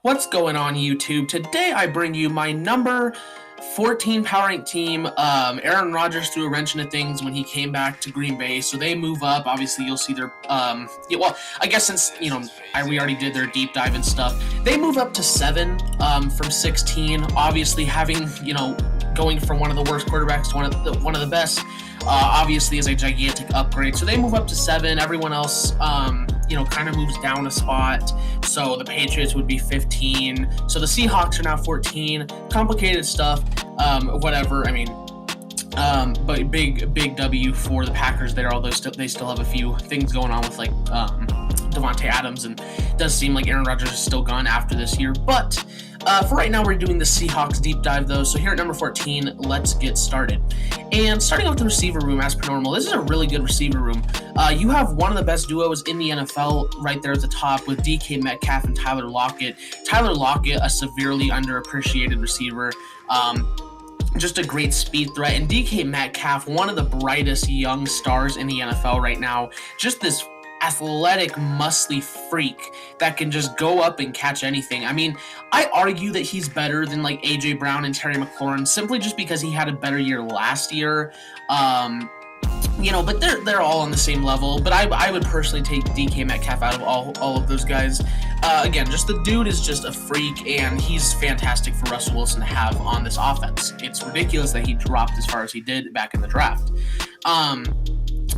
What's going on, YouTube? Today I bring you my number 14 power rank team. Aaron Rodgers threw a wrench into things when he came back to Green Bay, so they move up. Obviously, you'll see their I guess since we already did their deep dive and stuff, they move up to 7 from 16. Obviously, having going from one of the worst quarterbacks to one of the best, obviously is a gigantic upgrade. So they move up to 7. Everyone else, kind of moves down a spot. So the Patriots would be 15. So the Seahawks are now 14. Complicated stuff. Whatever. I mean, but big W for the Packers there. Although they still have a few things going on with Devontae Adams, and it does seem like Aaron Rodgers is still gone after this year. But for right now, we're doing the Seahawks deep dive, though. So here at number 14, let's get started. And starting off the receiver room, as per normal, this is a really good receiver room. You have one of the best duos in the NFL right there at the top with DK Metcalf and Tyler Lockett. Tyler Lockett, a severely underappreciated receiver. Just a great speed threat. And DK Metcalf, one of the brightest young stars in the NFL right now. Just this athletic, muscly freak that can just go up and catch anything. I mean, I argue that he's better than A.J. Brown and Terry McLaurin simply just because he had a better year last year. But they're all on the same level. But I would personally take DK Metcalf out of all of those guys. Again, just the dude is just a freak, and he's fantastic for Russell Wilson to have on this offense. It's ridiculous that he dropped as far as he did back in the draft.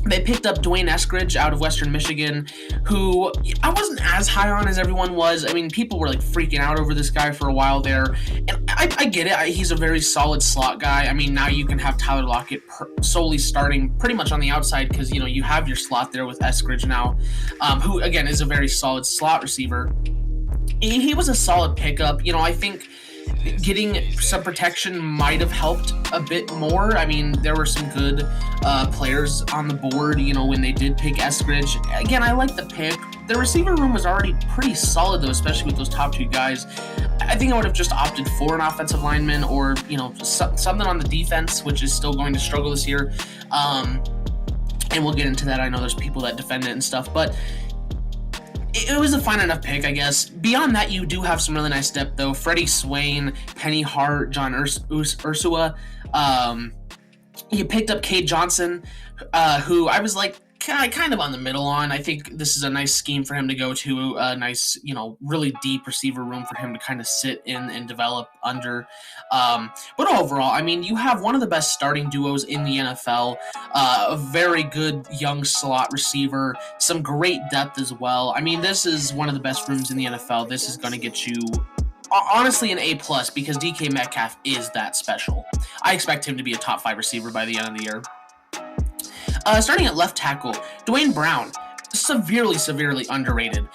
They picked up Dwayne Eskridge out of Western Michigan, who I wasn't as high on as everyone was. I mean, people were freaking out over this guy for a while there, and I get it. He's a very solid slot guy. I mean, now you can have Tyler Lockett solely starting pretty much on the outside because, you have your slot there with Eskridge now, who, again, is a very solid slot receiver. He was a solid pickup. I think getting some protection might have helped a bit more. I mean, there were some good players on the board, when they did pick Eskridge. Again, I like the pick. The receiver room was already pretty solid, though, especially with those top two guys. I think I would have just opted for an offensive lineman or, something on the defense, which is still going to struggle this year. And we'll get into that. I know there's people that defend it and stuff, but it was a fine enough pick, I guess. Beyond that, you do have some really nice depth, though. Freddie Swain, Penny Hart, John Ursua. You picked up Cade Johnson, who I was kind of on the middle on. I think this is a nice scheme for him to go to, a nice, really deep receiver room for him to kind of sit in and develop under. But overall, I mean, you have one of the best starting duos in the NFL, a very good young slot receiver, some great depth as well. I mean, this is one of the best rooms in the NFL. This is going to get you, honestly, an A+ because DK Metcalf is that special. I expect him to be a top 5 receiver by the end of the year. Starting at left tackle, Dwayne Brown, severely underrated.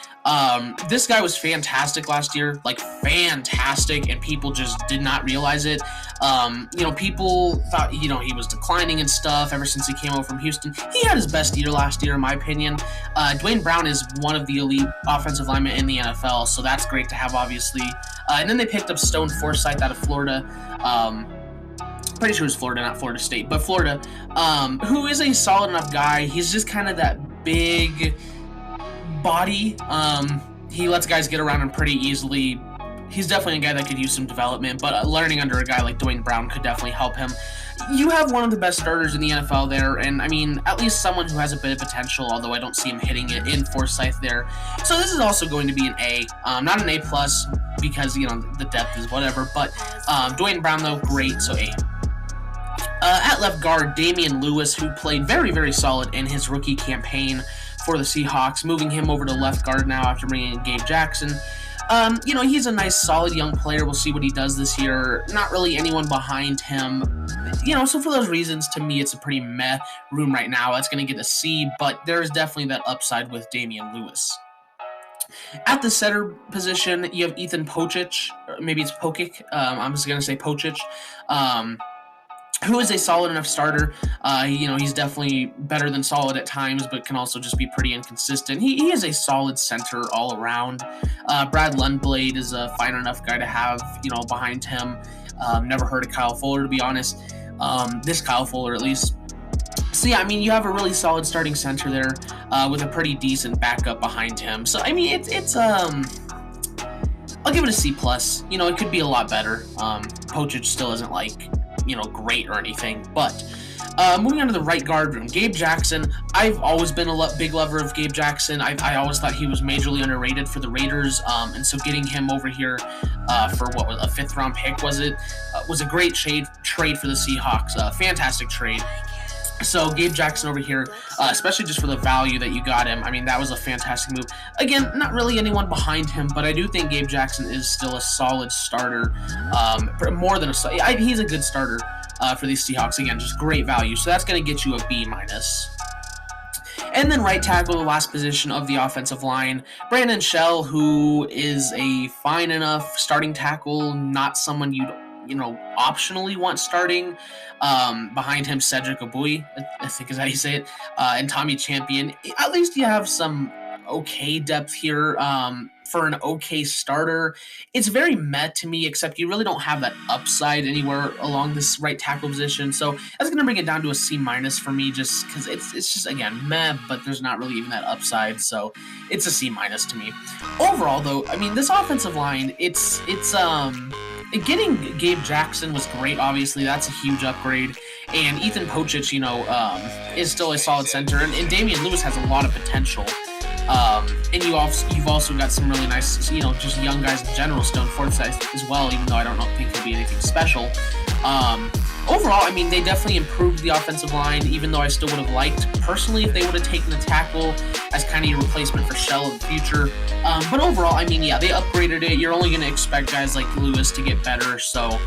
This guy was fantastic last year, fantastic, and people just did not realize it. People thought, he was declining and stuff ever since he came over from Houston. He had his best year last year, in my opinion. Dwayne Brown is one of the elite offensive linemen in the NFL, so that's great to have, obviously. And then they picked up Stone Forsythe out of Florida. Pretty sure it was Florida, not Florida State, but Florida, who is a solid enough guy. He's just kind of that big body. He lets guys get around him pretty easily. He's definitely a guy that could use some development, but learning under a guy like Dwayne Brown could definitely help him. You have one of the best starters in the NFL there, and I mean, at least someone who has a bit of potential, although I don't see him hitting it in Forsythe there. So this is also going to be an A, not an A+, because, the depth is whatever, but Dwayne Brown, though, great, so A. At left guard, Damian Lewis, who played very solid in his rookie campaign for the Seahawks, moving him over to left guard now after bringing in Gabe Jackson. He's a nice, solid young player. We'll see what he does this year. Not really anyone behind him. So for those reasons, to me, it's a pretty meh room right now. It's going to get a C, but there's definitely that upside with Damian Lewis. At the center position, you have Ethan Pocic, or maybe it's Pokic. I'm just going to say Pocic. Who is a solid enough starter. He's definitely better than solid at times, but can also just be pretty inconsistent. He is a solid center all around. Brad Lundblade is a fine enough guy to have, behind him. Never heard of Kyle Fuller, to be honest. This Kyle Fuller, at least. So, yeah, I mean, you have a really solid starting center there with a pretty decent backup behind him. So, I mean, it's I'll give it a C+. It could be a lot better. Pochich still isn't great or anything, but moving on to the right guard room, Gabe Jackson. I've always been a big lover of Gabe Jackson. I always thought he was majorly underrated for the Raiders, and so getting him over here for what was a 5th-round pick, was a great trade for the Seahawks. Fantastic trade. So Gabe Jackson over here, especially just for the value that you got him, I mean, that was a fantastic move. Again, not really anyone behind him, but I do think Gabe Jackson is still a solid starter, more than he's a good starter for these Seahawks. Again, just great value. So that's going to get you a B-. And then right tackle, the last position of the offensive line, Brandon Shell, who is a fine enough starting tackle, not someone you'd optionally want starting. Behind him, Cedric Abui, I think is how you say it, and Tommy Champion. At least you have some okay depth here for an okay starter. It's very meh to me, except you really don't have that upside anywhere along this right tackle position. So that's going to bring it down to a C- for me, just because it's just, again, meh, but there's not really even that upside. So it's a C- to me. Overall, though, I mean, this offensive line, it's getting Gabe Jackson was great. Obviously, that's a huge upgrade. And Ethan Pochich, is still a solid center. And Damian Lewis has a lot of potential. And you've also got some really nice, just young guys in general. Stone Forsythe as well, even though I don't think he'll be anything special. Overall, I mean, they definitely improved the offensive line, even though I still would have liked, personally, if they would have taken a tackle as kind of your replacement for Shell in the future. But overall, I mean, yeah, they upgraded it. You're only going to expect guys like Lewis to get better. So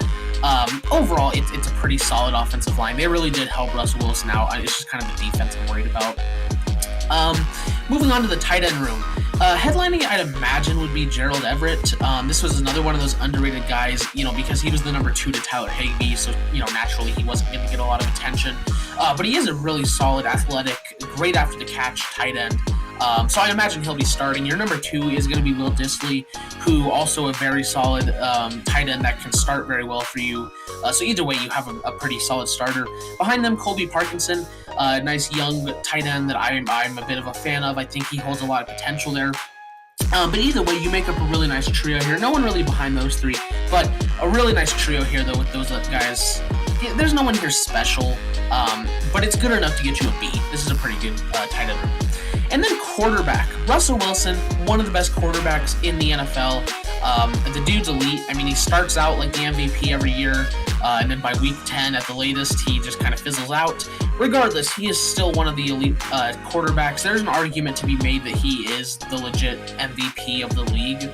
overall, it's a pretty solid offensive line. They really did help Russell Wilson out. It's just kind of the defense I'm worried about. Moving on to the tight end room. Headlining, I'd imagine, would be Gerald Everett. This was another one of those underrated guys, because he was the number 2 to Tyler Higbee, so, naturally he wasn't going to get a lot of attention. But he is a really solid, athletic, great after the catch tight end. So I imagine he'll be starting. Your number 2 is going to be Will Dissly, who also a very solid tight end that can start very well for you. So either way, you have a pretty solid starter. Behind them, Colby Parkinson, a nice young tight end that I'm a bit of a fan of. I think he holds a lot of potential there. But either way, you make up a really nice trio here. No one really behind those 3, but a really nice trio here, though, with those guys. There's no one here special, but it's good enough to get you a B. This is a pretty good tight end room. And then quarterback, Russell Wilson, one of the best quarterbacks in the NFL. The dude's elite. I mean, he starts out like the MVP every year, and then by week 10 at the latest, he just kind of fizzles out. Regardless, he is still one of the elite quarterbacks. There's an argument to be made that he is the legit MVP of the league.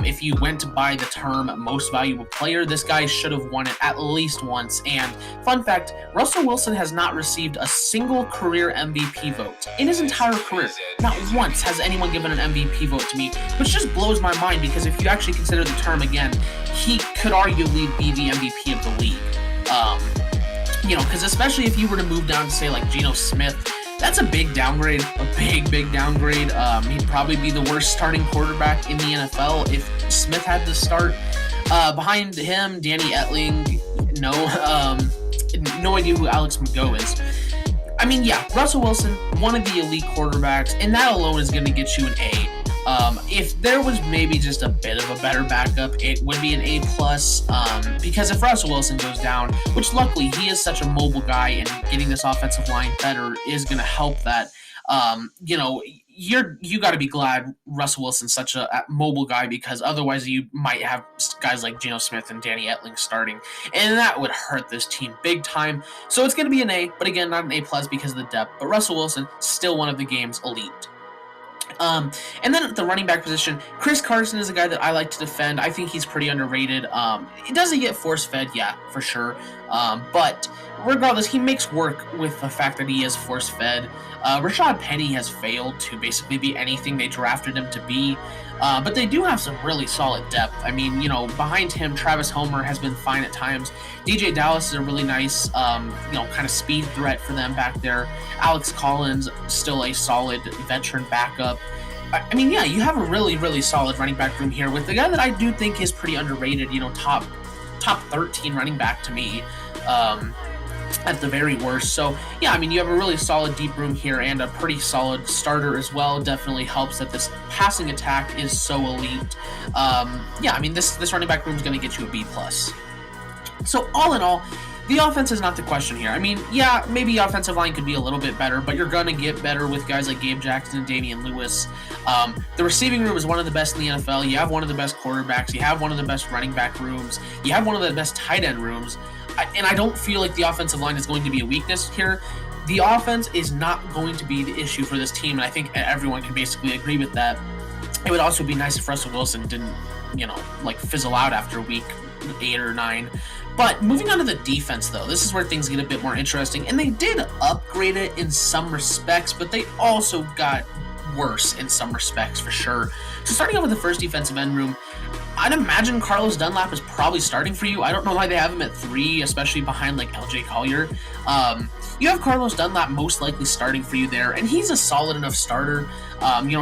If you went by the term most valuable player, this guy should have won it at least once. And fun fact, Russell Wilson has not received a single career MVP vote in his entire career. Not once has anyone given an MVP vote to me, which just blows my mind, because if you actually consider the term again, he could arguably be the MVP of the league. Because especially if you were to move down to, say, like Geno Smith, that's a big downgrade, big downgrade. He'd probably be the worst starting quarterback in the NFL if Smith had to start. Behind him, Danny Etling, no idea who Alex McGough is. I mean, yeah, Russell Wilson, one of the elite quarterbacks, and that alone is going to get you an A. If there was maybe just a bit of a better backup, it would be an A+, because if Russell Wilson goes down, which luckily he is such a mobile guy, and getting this offensive line better is going to help that, you got to be glad Russell Wilson's such a mobile guy, because otherwise you might have guys like Geno Smith and Danny Etling starting, and that would hurt this team big time. So it's going to be an A, but again, not an A+ because of the depth. But Russell Wilson, still one of the game's elite. And then at the running back position, Chris Carson is a guy that I like to defend. I think he's pretty underrated. Does he get force-fed? Yeah, for sure. But regardless, he makes work with the fact that he is force-fed. Rashad Penny has failed to basically be anything they drafted him to be. But they do have some really solid depth. I mean, behind him, Travis Homer has been fine at times. DJ Dallas is a really nice, kind of speed threat for them back there. Alex Collins, still a solid veteran backup. I mean, yeah, you have a really, really solid running back room here with the guy that I do think is pretty underrated, top 13 running back to me. at the very worst. So yeah, I mean, you have a really solid deep room here and a pretty solid starter as well. Definitely helps that this passing attack is so elite. Yeah, I mean, this running back room is going to get you a B plus. So all in all, the offense is not the question here. I mean, yeah, maybe offensive line could be a little bit better, but you're going to get better with guys like Gabe Jackson and Damian Lewis. The receiving room is one of the best in the NFL. You have one of the best quarterbacks. You have one of the best running back rooms. You have one of the best tight end rooms. And I don't feel like the offensive line is going to be a weakness here. The offense is not going to be the issue for this team, and I think everyone can basically agree with that. It would also be nice if Russell Wilson didn't, fizzle out after week 8 or 9. But moving on to the defense, though, this is where things get a bit more interesting. And they did upgrade it in some respects, but they also got worse in some respects for sure. So starting off with the first defensive end room, I'd imagine Carlos Dunlap is probably starting for you. I don't know why they have him at 3, especially behind like LJ Collier. You have Carlos Dunlap most likely starting for you there, and he's a solid enough starter.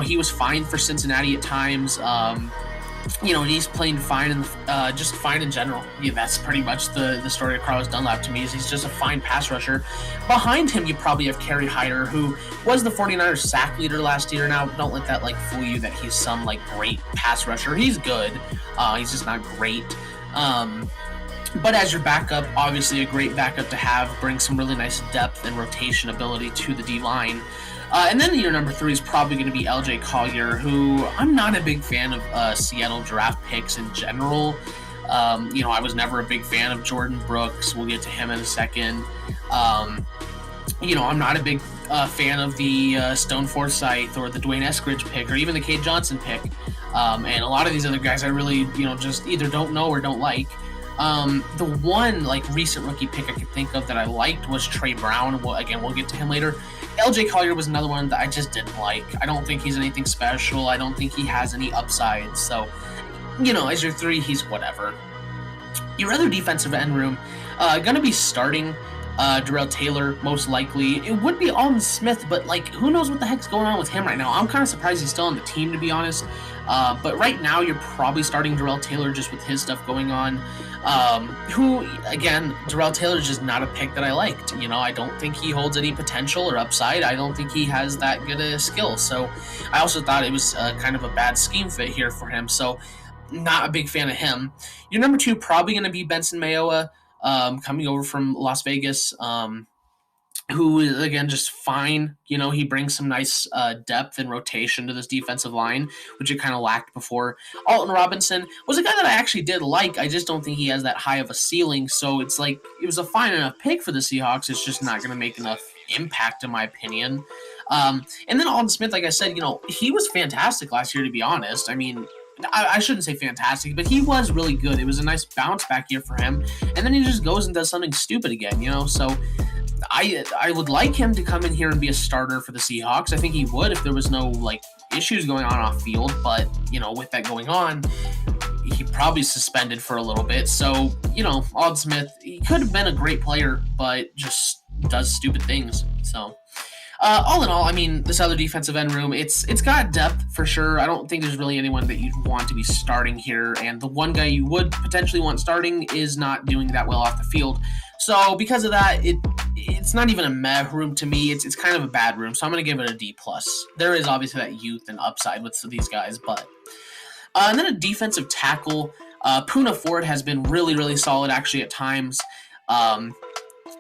He was fine for Cincinnati at times. He's playing fine and just fine in general. Yeah, that's pretty much the story of Carlos Dunlap to me. Is he's just a fine pass rusher. Behind him, you probably have Kerry Hyder, who was the 49ers sack leader last year. Now, don't let that fool you that he's some great pass rusher. He's good. He's just not great. But as your backup, obviously a great backup to have, brings some really nice depth and rotation ability to the D-line. And then your number 3 is probably going to be LJ Collier, who I'm not a big fan of Seattle draft picks in general. I was never a big fan of Jordan Brooks. We'll get to him in a second. I'm not a big fan of the Stone Forsythe or the Dwayne Eskridge pick or even the Cade Johnson pick. And a lot of these other guys I really, just either don't know or don't like. The one recent rookie pick I could think of that I liked was Trey Brown. Well, again, we'll get to him later. LJ Collier was another one that I just didn't like. I don't think he's anything special. I don't think he has any upside. So, as your 3, he's whatever. Your other defensive end room, going to be starting Darrell Taylor, most likely. It would be Alden Smith, but who knows what the heck's going on with him right now? I'm kind of surprised he's still on the team, to be honest. But right now, you're probably starting Darrell Taylor just with his stuff going on. Darrell Taylor is just not a pick that I liked. I don't think he holds any potential or upside. I don't think he has that good a skill. So I also thought it was kind of a bad scheme fit here for him. So not a big fan of him. Your number 2 probably going to be Benson Mayowa, coming over from Las Vegas. Who is, again, just fine. He brings some nice depth and rotation to this defensive line, which it kind of lacked before. Alton Robinson was a guy that I actually did like. I just don't think he has that high of a ceiling. So it's it was a fine enough pick for the Seahawks. It's just not going to make enough impact, in my opinion. And then Alden Smith, like I said, he was fantastic last year, to be honest. I mean, I shouldn't say fantastic, but he was really good. It was a nice bounce back year for him. And then he just goes and does something stupid again, So I would like him to come in here and be a starter for the Seahawks. I think he would if there was no issues going on off field, but with that going on, he probably suspended for a little bit. So Alden Smith, he could have been a great player, but just does stupid things. So all in all, I mean, this other defensive end room, it's got depth for sure. I don't think there's really anyone that you'd want to be starting here, and the one guy you would potentially want starting is not doing that well off the field. So because of that, it's not even a meh room to me. It's kind of a bad room, so I'm going to give it a D+. There is obviously that youth and upside with these guys, but and then a defensive tackle. Poona Ford has been really, really solid actually at times.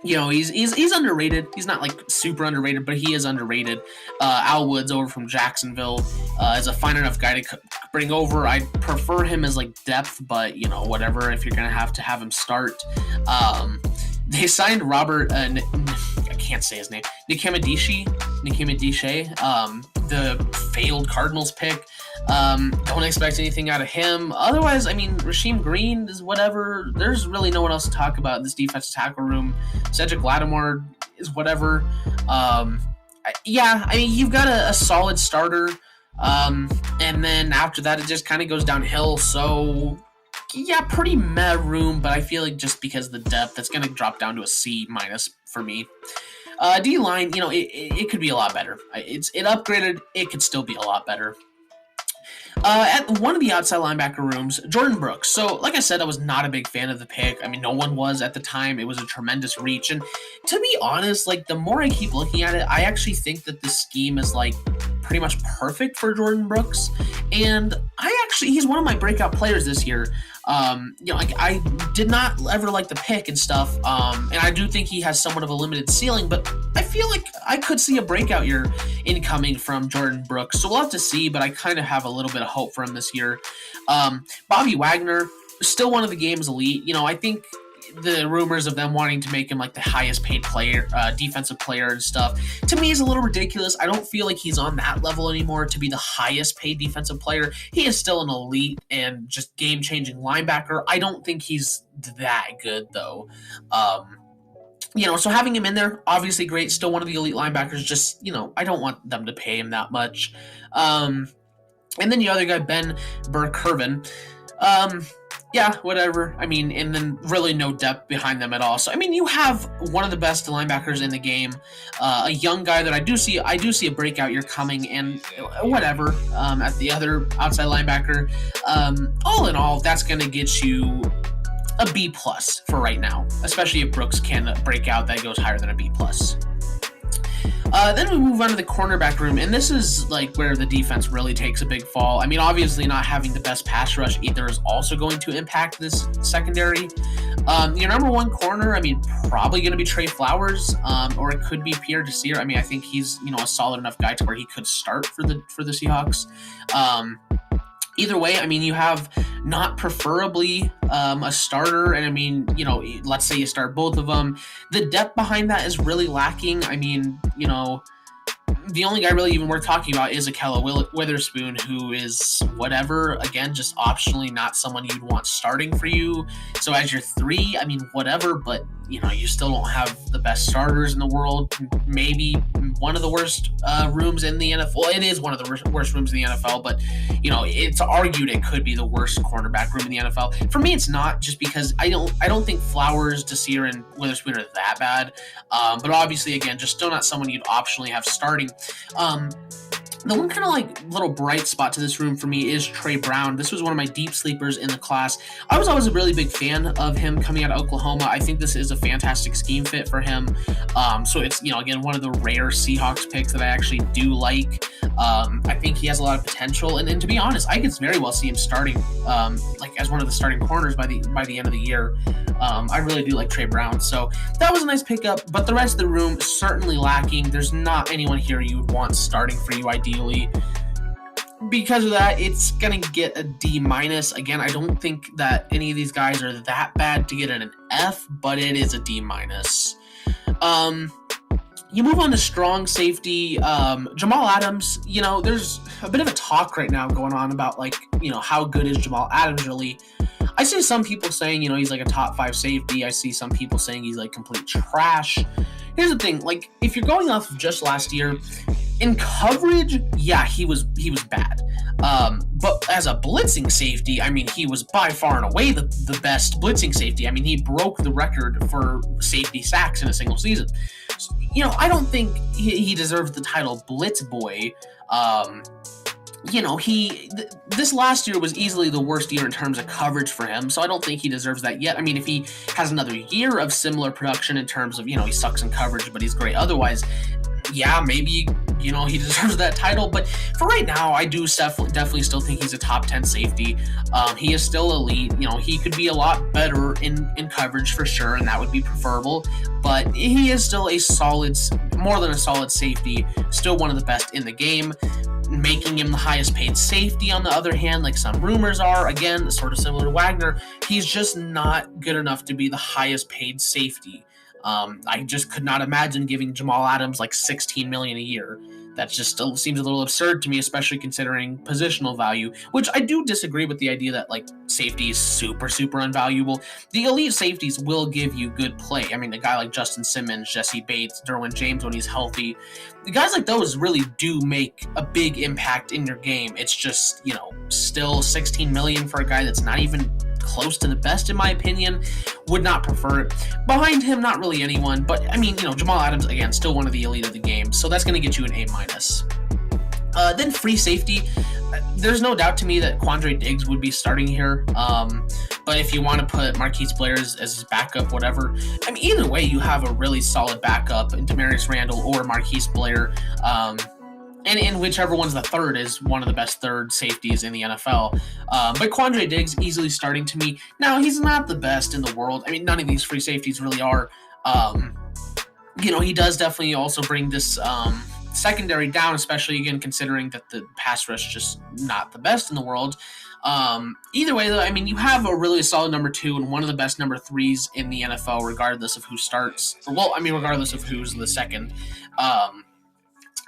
He's underrated. He's not super underrated, but he is underrated. Al Woods over from Jacksonville is a fine enough guy to bring over. I prefer him as depth, but whatever. If you're gonna have him start, they signed Robert. I can't say his name. Nikemadishi, the failed Cardinals pick. Don't expect anything out of him. Otherwise, I mean, Rasheem Green is whatever. There's really no one else to talk about in this defensive tackle room. Cedric Lattimore is whatever. You've got a solid starter. And then after that, it just kind of goes downhill. So, yeah, pretty meh room, but I feel like just because of the depth, that's going to drop down to a C- for me. D-line, it could be a lot better. It upgraded. It could still be a lot better. At one of the outside linebacker rooms, Jordan Brooks. So, like I said, I was not a big fan of the pick. I mean, no one was at the time. It was a tremendous reach. And to be honest, like, the more I keep looking at it, I actually think that the scheme is, like, pretty much perfect for Jordan Brooks. And he's one of my breakout players this year. Like, I did not ever like the pick and stuff. And I do think he has somewhat of a limited ceiling, but I feel like I could see a breakout year incoming from Jordan Brooks. So we'll have to see, but I kind of have a little bit of hope for him this year. Bobby Wagner, still one of the game's elite. I think the rumors of them wanting to make him like the highest paid player, defensive player and stuff, to me is a little ridiculous. I don't feel like he's on that level anymore to be the highest paid defensive player. He is still an elite and just game-changing linebacker. I don't think he's that good though. So having him in there, obviously great. Still one of the elite linebackers. Just, I don't want them to pay him that much. And then the other guy, Ben Burr-Kirven. Yeah, whatever. I mean, and then really no depth behind them at all. So, I mean, you have one of the best linebackers in the game, a young guy that I do see a breakout year coming, and whatever, at the other outside linebacker. All in all, that's going to get you a B+ for right now, especially if Brooks can break out, that goes higher than a B+. Then we move on to the cornerback room, and this is like where the defense really takes a big fall. I mean, obviously not having the best pass rush either is also going to impact this secondary. Your number one corner, I mean, probably going to be Trey Flowers, or it could be Pierre Desir. I mean, I think he's, a solid enough guy to where he could start for the Seahawks. Either way, I mean, you have not preferably a starter, and I mean, let's say you start both of them. The depth behind that is really lacking. I mean, the only guy really even worth talking about is Akella Witherspoon, who is whatever, again, just optionally not someone you'd want starting for you. So as your 3, I mean, whatever, but, you still don't have the best starters in the world. Maybe one of the worst rooms in the NFL. Well, it is one of the worst rooms in the NFL, but, it's argued it could be the worst cornerback room in the NFL. For me, it's not, just because I don't think Flowers, Desir, and Witherspoon are that bad. But obviously, again, just still not someone you'd optionally have starting. The one kind of like little bright spot to this room for me is Trey Brown. This was one of my deep sleepers in the class. I was always a really big fan of him coming out of Oklahoma. I think this is a fantastic scheme fit for him. So it's, again, one of the rare Seahawks picks that I actually do like. I think he has a lot of potential, and to be honest, I could very well see him starting as one of the starting corners by the end of the year. I really do like Trey Brown, so that was a nice pickup, but the rest of the room certainly lacking. There's not anyone here you would want starting for you ideally. Because of that, it's going to get a D-. Again, I don't think that any of these guys are that bad to get an F, but it is a D-. You move on to strong safety. Jamal Adams, there's a bit of a talk right now going on about, how good is Jamal Adams really. I see some people saying, he's like a top 5 safety. I see some people saying he's like complete trash. Here's the thing, if you're going off of just last year, in coverage, yeah, he was bad. But as a blitzing safety, I mean, he was by far and away the best blitzing safety. I mean, he broke the record for safety sacks in a single season. So, I don't think he deserves the title Blitz Boy. This last year was easily the worst year in terms of coverage for him, so I don't think he deserves that yet. I mean, if he has another year of similar production in terms of, he sucks in coverage, but he's great otherwise, yeah, maybe, he deserves that title. But for right now, I do definitely still think he's a top 10 safety. He is still elite. He could be a lot better in coverage for sure, and that would be preferable. But he is still more than a solid safety, still one of the best in the game. Making him the highest paid safety, on the other hand, like some rumors are, again, sort of similar to Wagner, he's just not good enough to be the highest paid safety. I just could not imagine giving Jamal Adams like $16 million a year. That just still seems a little absurd to me, especially considering positional value, which I do disagree with the idea that safety is super, super unvaluable. The elite safeties will give you good play. I mean, a guy like Justin Simmons, Jesse Bates, Derwin James when he's healthy, the guys like those really do make a big impact in your game. It's just, still $16 million for a guy that's not even close to the best, in my opinion. Would not prefer it. Behind him, not really anyone, but I mean, Jamal Adams, again, still one of the elite of the game, so that's going to get you an A-. Then free safety. there's no doubt to me that Quandre Diggs would be starting here. But if you want to put Marquise Blair as his backup, whatever, I mean, either way, you have a really solid backup in Demarius Randall or Marquise Blair. And in whichever one's the third is one of the best third safeties in the NFL. But Quandre Diggs easily starting to me. Now, he's not the best in the world. I mean, none of these free safeties really are. He does definitely also bring this secondary down, especially, again, considering that the pass rush is just not the best in the world. Either way, though, I mean, you have a really solid number 2 and one of the best number 3s in the NFL, regardless of who starts. Regardless of who's the second.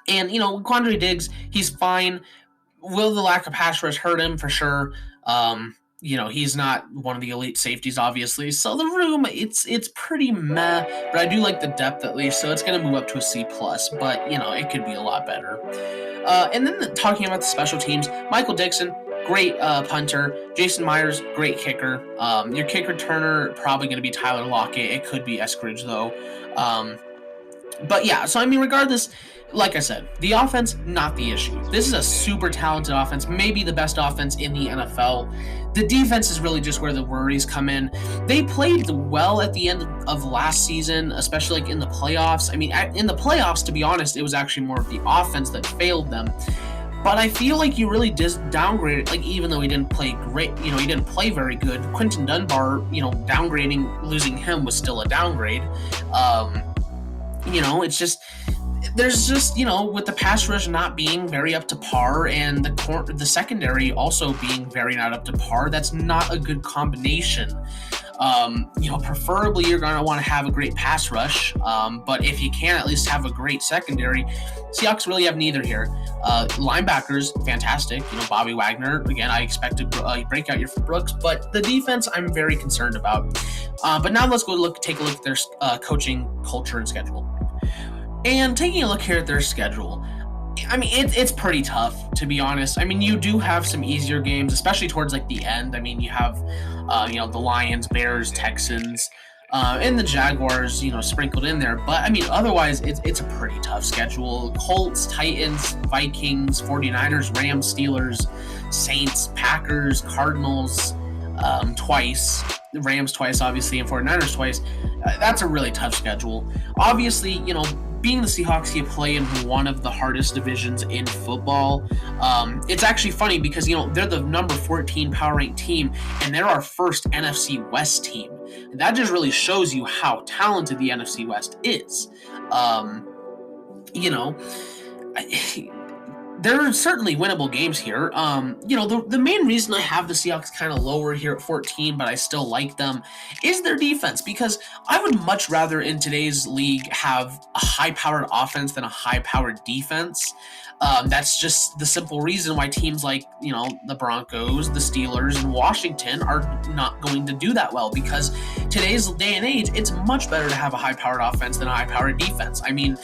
And, Quandre Diggs, he's fine. Will the lack of pass rush hurt him? For sure. He's not one of the elite safeties, obviously. So the room, it's pretty meh, but I do like the depth at least, so it's going to move up to a C+, but, it could be a lot better. And then talking about the special teams, Michael Dixon, great punter. Jason Myers, great kicker. Your kick returner, probably going to be Tyler Lockett. It could be Eskridge, though. But yeah, so I mean, regardless, like I said, the offense, not the issue. This is a super talented offense, maybe the best offense in the NFL. The defense is really just where the worries come in. They played well at the end of last season, especially like in the playoffs. I mean, in the playoffs, to be honest, it was actually more of the offense that failed them. But I feel like you really just downgraded, like, even though he didn't play great, he didn't play very good. Quinton Dunbar, downgrading, losing him was still a downgrade. It's just, there's just, with the pass rush not being very up to par and the secondary also being very not up to par, that's not a good combination. Preferably you're going to want to have a great pass rush, but if you can at least have a great secondary, Seahawks really have neither here. Linebackers, fantastic. Bobby Wagner, again, I expect to break out your Brooks, but the defense I'm very concerned about. But now let's go take a look at their coaching culture and schedule. And taking a look here at their schedule, I mean, it's pretty tough, to be honest. I mean, you do have some easier games, especially towards like the end. I mean, you have, the Lions, Bears, Texans, and the Jaguars, sprinkled in there. But I mean, otherwise, it's a pretty tough schedule. Colts, Titans, Vikings, 49ers, Rams, Steelers, Saints, Packers, Cardinals, twice. The Rams twice, obviously, and 49ers twice. That's a really tough schedule. Obviously, being the Seahawks, you play in one of the hardest divisions in football. It's actually funny because, they're the number 14 power-ranked team, and they're our first NFC West team. And that just really shows you how talented the NFC West is. There are certainly winnable games here. The main reason I have the Seahawks kind of lower here at 14, but I still like them, is their defense, because I would much rather in today's league have a high-powered offense than a high-powered defense. That's just the simple reason why teams like, the Broncos, the Steelers, and Washington are not going to do that well, because today's day and age, it's much better to have a high-powered offense than a high-powered defense. I mean,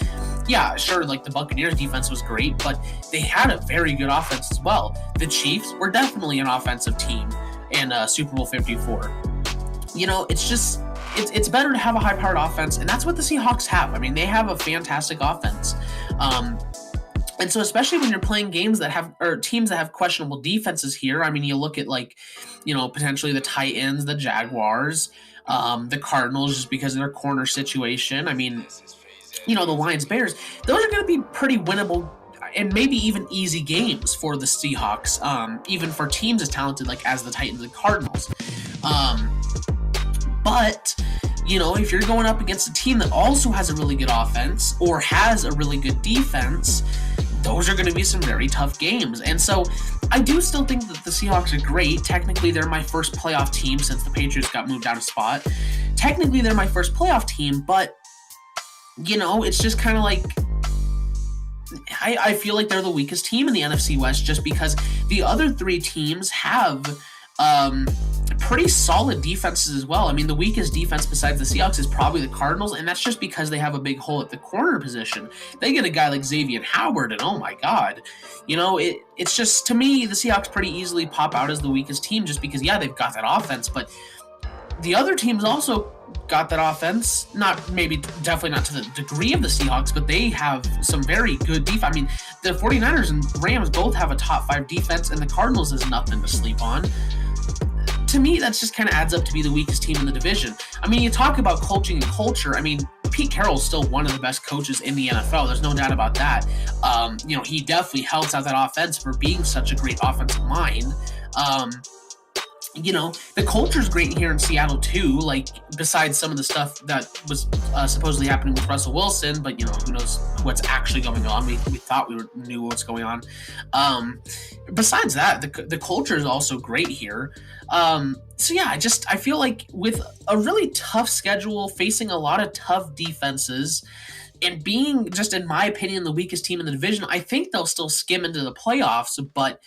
yeah, sure, like the Buccaneers defense was great, but they had a very good offense as well. The Chiefs were definitely an offensive team in Super Bowl 54. It's just, it's better to have a high-powered offense, and that's what the Seahawks have. I mean, they have a fantastic offense. And so especially when you're playing teams that have questionable defenses here, I mean, you look at potentially the Titans, the Jaguars, the Cardinals, just because of their corner situation. I mean, the Lions, Bears, those are going to be pretty winnable and maybe even easy games for the Seahawks, even for teams as talented as the Titans and Cardinals. But if you're going up against a team that also has a really good offense or has a really good defense, those are going to be some very tough games. And so I do still think that the Seahawks are great. Technically, they're my first playoff team since the Patriots got moved out of spot. Technically, they're my first playoff team, but, it's just kind of like, I feel like they're the weakest team in the NFC West just because the other three teams have pretty solid defenses as well. I mean, the weakest defense besides the Seahawks is probably the Cardinals, and that's just because they have a big hole at the corner position. They get a guy like Xavier Howard, and oh my God. It's just, to me, the Seahawks pretty easily pop out as the weakest team just because, yeah, they've got that offense, but the other teams also, got that offense. Definitely not to the degree of the Seahawks, but they have some very good defense. I mean, the 49ers and Rams both have a top 5 defense, and the Cardinals is nothing to sleep on. To me, that just kind of adds up to be the weakest team in the division. I mean, you talk about coaching and culture. I mean, Pete Carroll's still one of the best coaches in the NFL. There's no doubt about that. He definitely helps out that offense for being such a great offensive mind. The culture's great here in Seattle too, like besides some of the stuff that was supposedly happening with Russell Wilson, but who knows what's actually going on. We thought we knew what's going on. Besides that, the culture is also great here. I feel like with a really tough schedule, facing a lot of tough defenses, and being, just in my opinion, the weakest team in the division, I think they'll still skim into the playoffs, but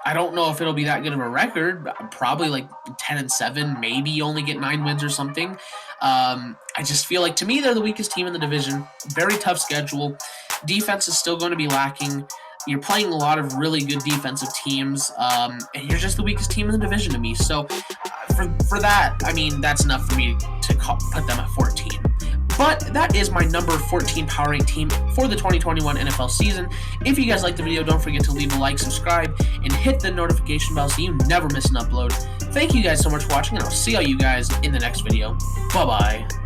I don't know if it'll be that good of a record. Probably like 10-7, maybe only get 9 wins or something. I just feel like, to me, they're the weakest team in the division. Very tough schedule. Defense is still going to be lacking. You're playing a lot of really good defensive teams, and you're just the weakest team in the division to me. So for that, I mean, that's enough for me to put them at 14. But that is my number 14 power rank team for the 2021 NFL season. If you guys liked the video, don't forget to leave a like, subscribe, and hit the notification bell so you never miss an upload. Thank you guys so much for watching, and I'll see all you guys in the next video. Bye-bye.